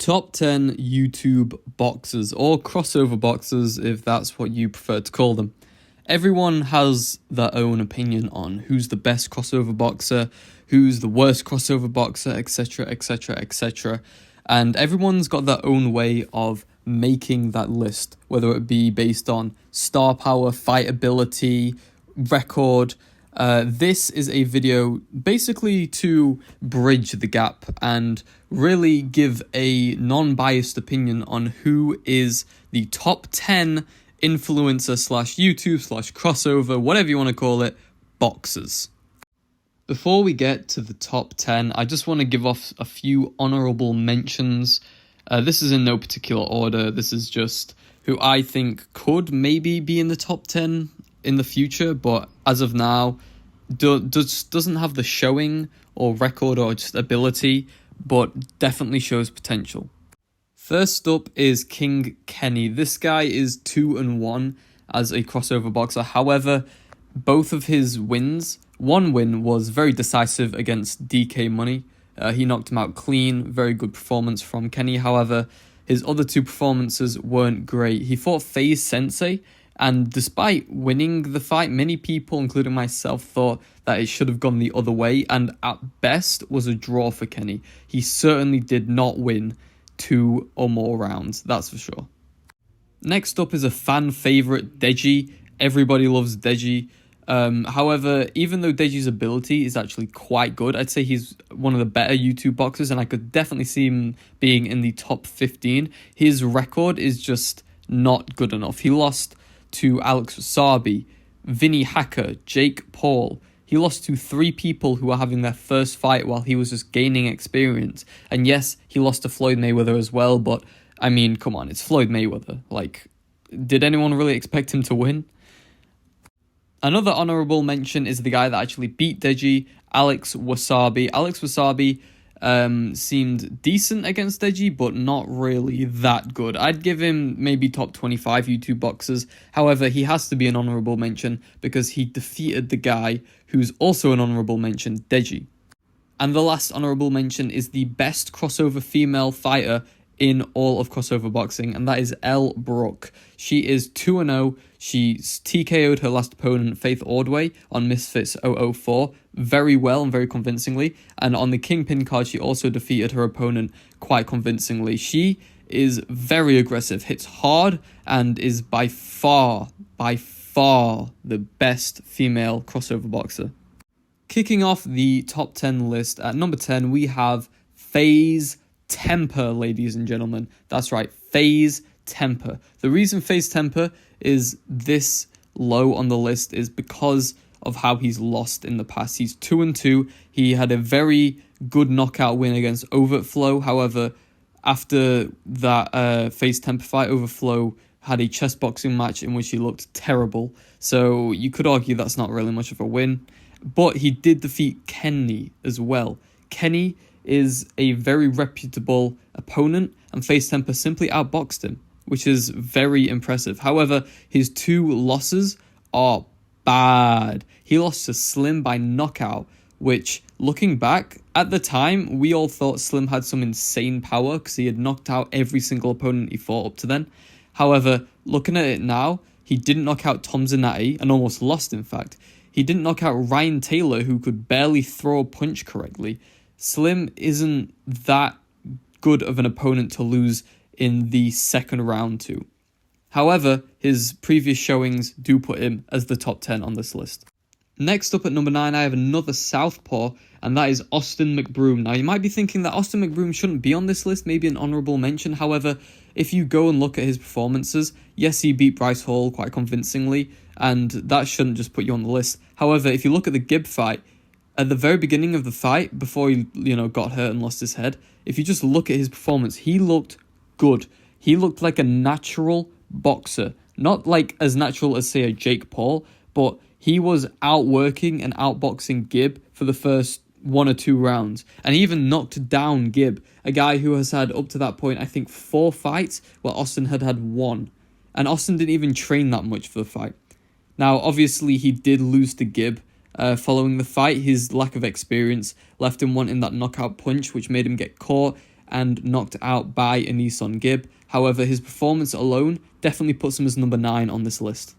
Top 10 YouTube boxers, or crossover boxers if that's what you prefer to call them. Everyone has their own opinion on who's the best crossover boxer, who's the worst crossover boxer, etc, etc, etc. And everyone's got their own way of making that list, whether it be based on star power, fight ability, record. This is a video basically to bridge the gap and really give a non-biased opinion on who is the top 10 influencer slash YouTube slash crossover, whatever you want to call it, boxers. Before we get to the top 10, I just want to give off a few honorable mentions. This is in no particular order. This is just who I think could maybe be in the top 10 in the future, but as of now, doesn't have the showing or record or just ability, but definitely shows potential. First up is King Kenny. This guy is 2-1 as a crossover boxer. However, both of his wins, one win was very decisive against DK Money. He knocked him out clean, very good performance from Kenny. However, his other two performances weren't great. He fought FaZe Sensei, and despite winning the fight, many people, including myself, thought that it should have gone the other way, and at best was a draw for Kenny. He certainly did not win 2 or more rounds, that's for sure. Next up is a fan favourite, Deji. Everybody loves Deji. However, even though Deji's ability is actually quite good, I'd say he's one of the better YouTube boxers, and I could definitely see him being in the top 15. His record is just not good enough. He lost to Alex Wasabi, Vinny Hacker, Jake Paul. He lost to 3 people who were having their first fight while he was just gaining experience. And yes, he lost to Floyd Mayweather as well, but I mean, come on, it's Floyd Mayweather. Like, did anyone really expect him to win? Another honorable mention is the guy that actually beat Deji, Alex Wasabi. Alex Wasabi seemed decent against Deji, but not really that good. I'd give him maybe top 25 YouTube boxers. However, he has to be an honorable mention because he defeated the guy who's also an honorable mention, Deji. And the last honorable mention is the best crossover female fighter in all of crossover boxing, and that is Elle Brooke. She is 2-0. She TKO'd her last opponent, Faith Ordway, on Misfits 004 very well and very convincingly, and on the Kingpin card she also defeated her opponent quite convincingly. She is very aggressive, hits hard, and is by far the best female crossover boxer. Kicking off the top 10 list, at number 10 we have FaZe Temper, ladies and gentlemen. That's right, FaZe Temper. The reason FaZe Temper is this low on the list is because of how he's lost in the past. He's 2-2. He had a very good knockout win against Overflow. However, after that FaZe Temper fight, Overflow had a chess boxing match in which he looked terrible. So you could argue that's not really much of a win. But he did defeat Kenny as well. Kenny is a very reputable opponent, and FaZe Temper simply outboxed him, which is very impressive. However, his 2 losses are bad. He lost to Slim by knockout, which, looking back, at the time, we all thought Slim had some insane power because he had knocked out every single opponent he fought up to then. However, looking at it now, he didn't knock out Tom Zanatti, and almost lost, in fact. He didn't knock out Ryan Taylor, who could barely throw a punch correctly. Slim isn't that good of an opponent to lose in the second round to. However, his previous showings do put him as the top 10 on this list. Next up at number 9, I have another southpaw, and that is Austin McBroom. Now, you might be thinking that Austin McBroom shouldn't be on this list, maybe an honorable mention. However, if you go and look at his performances, yes, he beat Bryce Hall quite convincingly, and that shouldn't just put you on the list. However, if you look at the Gibb fight, at the very beginning of the fight, before he got hurt and lost his head, if you just look at his performance, he looked good. He looked like a natural boxer. Not like as natural as, say, a Jake Paul, but he was outworking and outboxing Gibb for the first 1 or 2 rounds. And he even knocked down Gibb, a guy who has had, up to that point, I think 4 fights, while Austin had 1. And Austin didn't even train that much for the fight. Now, obviously, he did lose to Gibb, Following the fight, his lack of experience left him wanting that knockout punch, which made him get caught, and knocked out by an Eson Gibb. However, his performance alone definitely puts him as number 9 on this list.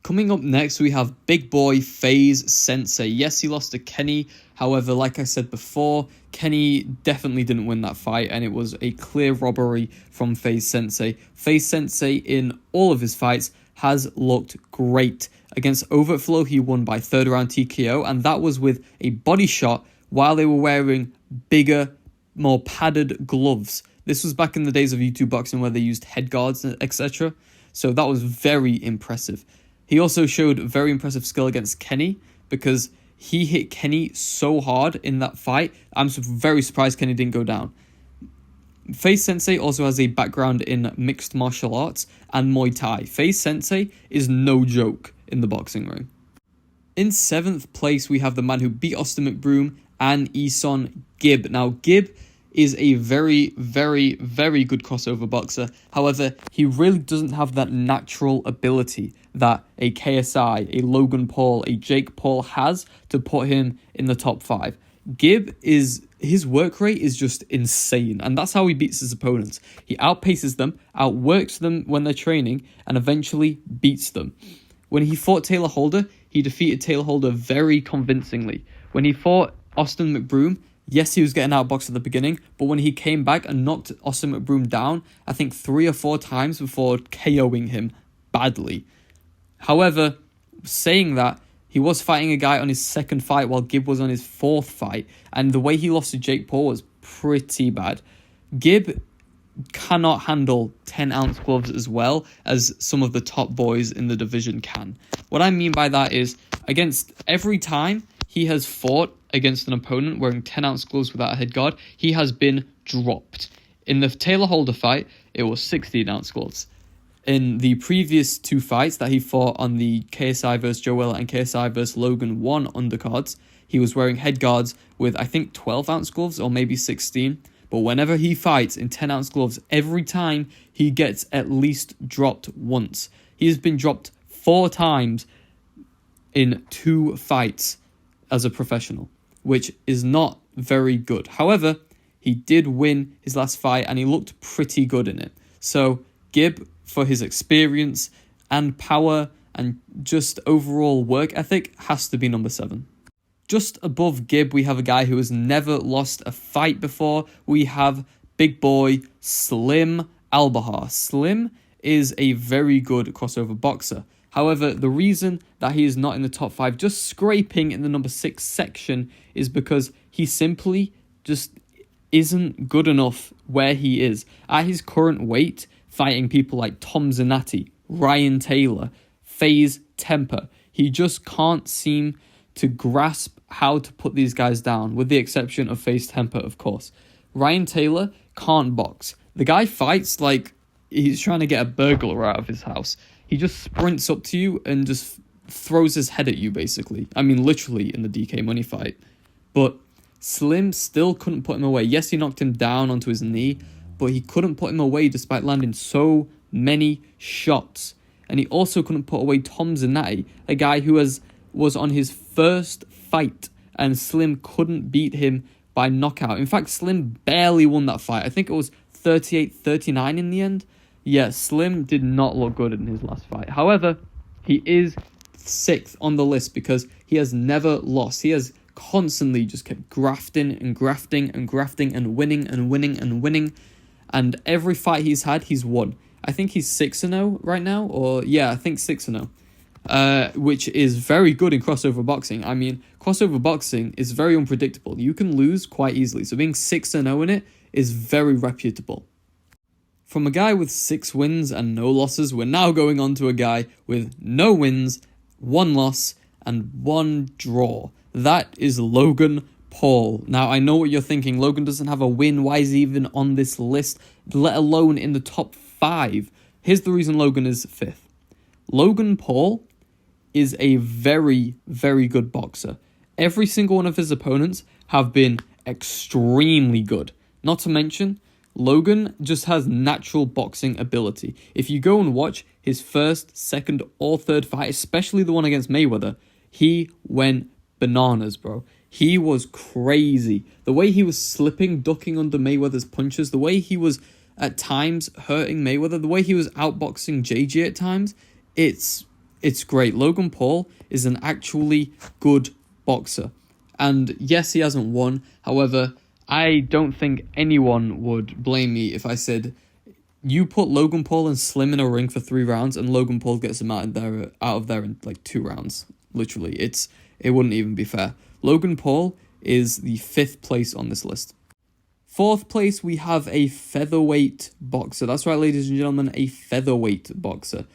Coming up next, we have big boy FaZe Sensei. Yes, he lost to Kenny. However, like I said before, Kenny definitely didn't win that fight, and it was a clear robbery from FaZe Sensei. FaZe Sensei, in all of his fights, has looked great. Against Overflow, he won by 3rd round TKO, and that was with a body shot while they were wearing bigger, more padded gloves. This was back in the days of YouTube boxing where they used head guards, etc. So that was very impressive. He also showed very impressive skill against Kenny because he hit Kenny so hard in that fight. I'm very surprised Kenny didn't go down. FaZe Sensei also has a background in mixed martial arts and Muay Thai. FaZe Sensei is no joke in the boxing ring. In 7th place, we have the man who beat Austin McBroom and Eson, Gibb. Now, Gibb is a very, very, very good crossover boxer. However, he really doesn't have that natural ability that a KSI, a Logan Paul, a Jake Paul has to put him in the top 5. Gibb his work rate is just insane, and that's how he beats his opponents. He outpaces them, outworks them when they're training, and eventually beats them. When he fought Taylor Holder, he defeated Taylor Holder very convincingly. When he fought Austin McBroom, yes, he was getting outboxed at the beginning, but when he came back and knocked Austin McBroom down, I think 3 or 4 times before KOing him badly. However, saying that, he was fighting a guy on his 2nd fight while Gibb was on his 4th fight, and the way he lost to Jake Paul was pretty bad. Gibb cannot handle 10-ounce gloves as well as some of the top boys in the division can. What I mean by that is, against every time he has fought against an opponent wearing 10-ounce gloves without a head guard, he has been dropped. In the Taylor Holder fight, it was 16-ounce gloves. In the previous 2 fights that he fought on the KSI vs. Joel and KSI vs. Logan 1 undercards, he was wearing head guards with, I think, 12-ounce gloves or maybe 16. But whenever he fights in 10-ounce gloves, every time he gets at least dropped once. He has been dropped 4 times in 2 fights as a professional, which is not very good. However, he did win his last fight and he looked pretty good in it. So Gibb, for his experience and power and just overall work ethic, has to be number 7. Just above Gibb, we have a guy who has never lost a fight before. We have big boy Slim Albaher. Slim is a very good crossover boxer. However, the reason that he is not in the top 5, just scraping in the number 6 section, is because he simply just isn't good enough where he is. At his current weight, fighting people like Tom Zanatti, Ryan Taylor, FaZe Temper, he just can't seem to grasp how to put these guys down, with the exception of FaZe Temper, of course. Ryan Taylor can't box. The guy fights like he's trying to get a burglar out of his house. He just sprints up to you and just throws his head at you, basically. I mean, literally in the DK Money fight. But Slim still couldn't put him away. Yes, he knocked him down onto his knee, but he couldn't put him away despite landing so many shots. And he also couldn't put away Tom Zanatti, a guy who was on his 1st fight, and Slim couldn't beat him by knockout. In fact, Slim barely won that fight. I think it was 38-39 in the end. Yeah, Slim did not look good in his last fight. However, he is 6th on the list because he has never lost. He has constantly just kept grafting and grafting and grafting and winning and winning and winning. And every fight he's had, he's won. I think he's 6-0 right now. Or, yeah, I think 6-0. Which is very good in crossover boxing. I mean, crossover boxing is very unpredictable. You can lose quite easily. So being 6-0 in it is very reputable. From a guy with 6 wins and no losses, we're now going on to a guy with no wins, 1 loss, and 1 draw. That is Logan Paul. Now, I know what you're thinking. Logan doesn't have a win. Why is he even on this list, let alone in the top 5? Here's the reason Logan is 5th. Logan Paul is a very, very good boxer. Every single one of his opponents have been extremely good. Not to mention, Logan just has natural boxing ability. If you go and watch his 1st, 2nd, or 3rd fight, especially the one against Mayweather, he went bananas, bro. He was crazy. The way he was slipping, ducking under Mayweather's punches, the way he was at times hurting Mayweather, the way he was outboxing JJ at times, it's great. Logan Paul is an actually good boxer. And yes, he hasn't won. However, I don't think anyone would blame me if I said, you put Logan Paul and Slim in a ring for 3 rounds and Logan Paul gets him out of there in like 2 rounds. Literally, it wouldn't even be fair. Logan Paul is the 5th place on this list. 4th place, we have a featherweight boxer. That's right, ladies and gentlemen, a featherweight boxer.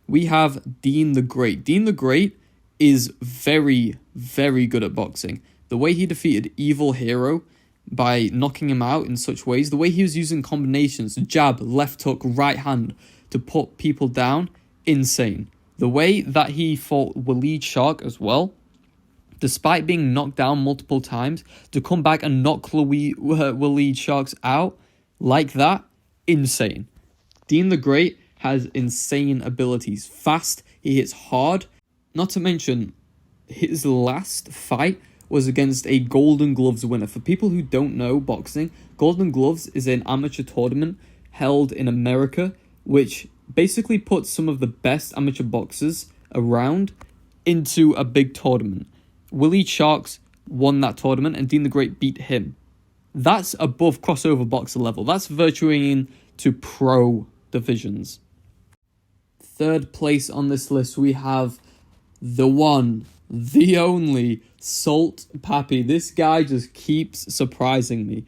We have Dean the Great. Dean the Great is very, very good at boxing. The way he defeated Evil Hero by knocking him out in such ways, the way he was using combinations, jab, left hook, right hand, to put people down, insane. The way that he fought Waleed Shark as well, despite being knocked down multiple times, to come back and knock Waleed Sharks out like that, insane. Dean the Great has insane abilities. Fast, he hits hard. Not to mention, his last fight was against a Golden Gloves winner. For people who don't know boxing, Golden Gloves is an amateur tournament held in America, which basically puts some of the best amateur boxers around into a big tournament. Waleed Sharks won that tournament and Dean the Great beat him. That's above crossover boxer level. That's virtuing to pro divisions. 3rd place on this list, we have the one, the only, Salt Papi. This guy just keeps surprising me.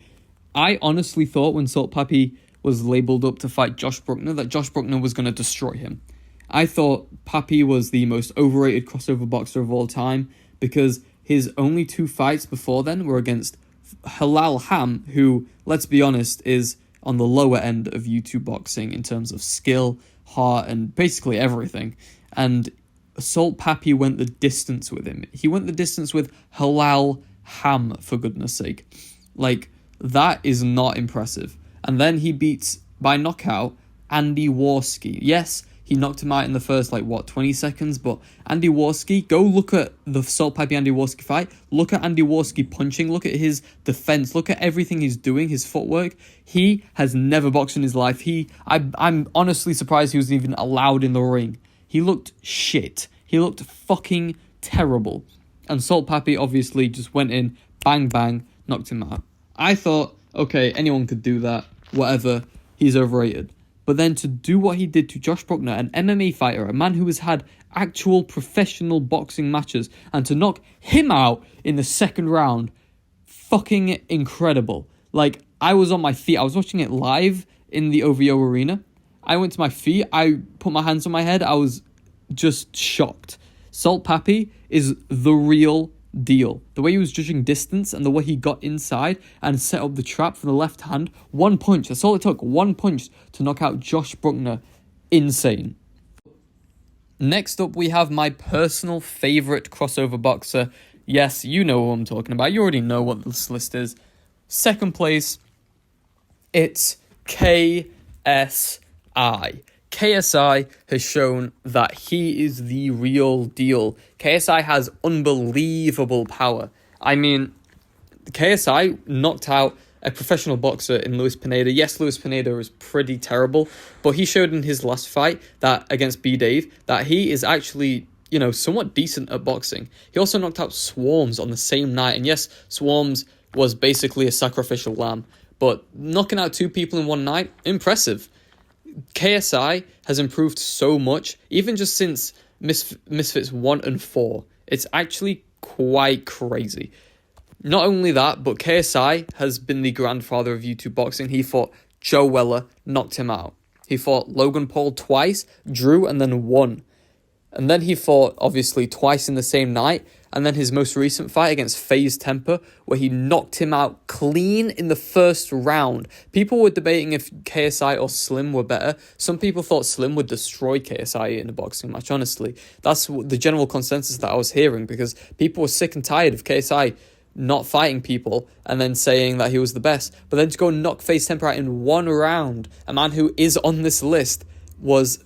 I honestly thought when Salt Papi was labelled up to fight Josh Bruckner that Josh Bruckner was going to destroy him. I thought Papi was the most overrated crossover boxer of all time because his only 2 fights before then were against Halal Ham, who, let's be honest, is on the lower end of YouTube boxing in terms of skill, heart, and basically everything. And Salt Papi went the distance with him. He went the distance with Halal Ham, for goodness sake. Like, that is not impressive. And then he beats, by knockout, Andy Warski. Yes, he knocked him out in the first, 20 seconds? But Andy Warski, go look at the Salt Papi Andy Warski fight. Look at Andy Warski punching. Look at his defense. Look at everything he's doing, his footwork. He has never boxed in his life. I'm honestly surprised he was even allowed in the ring. He looked shit. He looked fucking terrible. And Salt Papi obviously just went in, bang, bang, knocked him out. I thought, okay, anyone could do that. Whatever. He's overrated. But then to do what he did to Josh Bruckner, an MMA fighter, a man who has had actual professional boxing matches, and to knock him out in the 2nd round, fucking incredible. I was on my feet. I was watching it live in the OVO arena. I went to my feet. I put my hands on my head. I was just shocked. Salt Papi is the real deal. The way he was judging distance and the way he got inside and set up the trap from the left hand. 1 punch. That's all it took. 1 punch to knock out Josh Bruckner. Insane. Next up, we have my personal favorite crossover boxer. Yes, you know who I'm talking about. You already know what this list is. 2nd place, it's KSI. KSI has shown that he is the real deal. KSI has unbelievable power. I mean, KSI knocked out a professional boxer in Luis Pineda. Yes, Luis Pineda is pretty terrible, but he showed in his last fight that against B-Dave that he is actually, somewhat decent at boxing. He also knocked out Swarms on the same night. And yes, Swarms was basically a sacrificial lamb, but knocking out 2 people in one night, impressive. KSI has improved so much, even just since Misfits 1 and 4. It's actually quite crazy. Not only that, but KSI has been the grandfather of YouTube boxing. He fought Joe Weller, knocked him out. He fought Logan Paul twice, drew, and then won. And then he fought, obviously, twice in the same night. And then his most recent fight against FaZe Temper, where he knocked him out clean in the 1st round. People were debating if KSI or Slim were better. Some people thought Slim would destroy KSI in a boxing match, honestly. That's the general consensus that I was hearing, because people were sick and tired of KSI not fighting people and then saying that he was the best. But then to go and knock FaZe Temper out in 1 round, a man who is on this list, was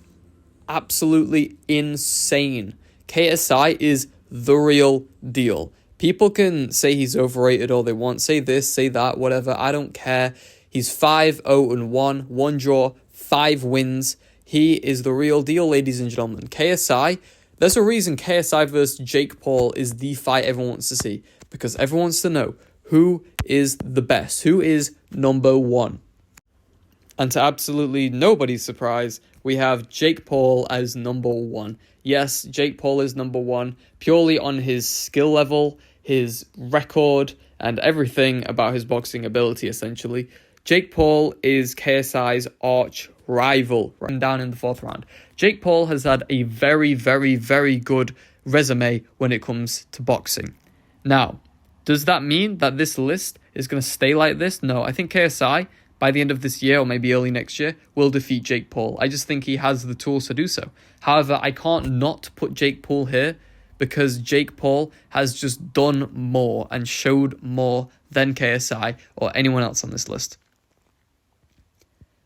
absolutely insane. KSI is the real deal. People can say he's overrated all they want. Say this, say that, whatever. I don't care. He's 5-0-1, 1 draw, 5 wins. He is the real deal, ladies and gentlemen. KSI, there's a reason KSI versus Jake Paul is the fight everyone wants to see. Because everyone wants to know who is the best, who is number one. And to absolutely nobody's surprise, we have Jake Paul as number one. Yes, Jake Paul is number one purely on his skill level, his record, and everything about his boxing ability, essentially. Jake Paul is KSI's arch rival, right down in the 4th round. Jake Paul has had a very, very, very good resume when it comes to boxing. Now, does that mean that this list is going to stay like this? No, I think KSI, by the end of this year or maybe early next year, will defeat Jake Paul. I just think he has the tools to do so. However, I can't not put Jake Paul here because Jake Paul has just done more and showed more than KSI or anyone else on this list.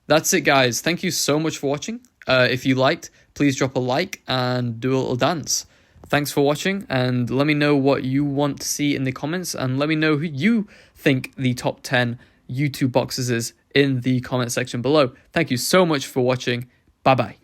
That's it, guys. Thank you so much for watching. If you liked, please drop a like and do a little dance. Thanks for watching, and let me know what you want to see in the comments, and let me know who you think the top 10 YouTube boxers is in the comment section below. Thank you so much for watching. Bye-bye.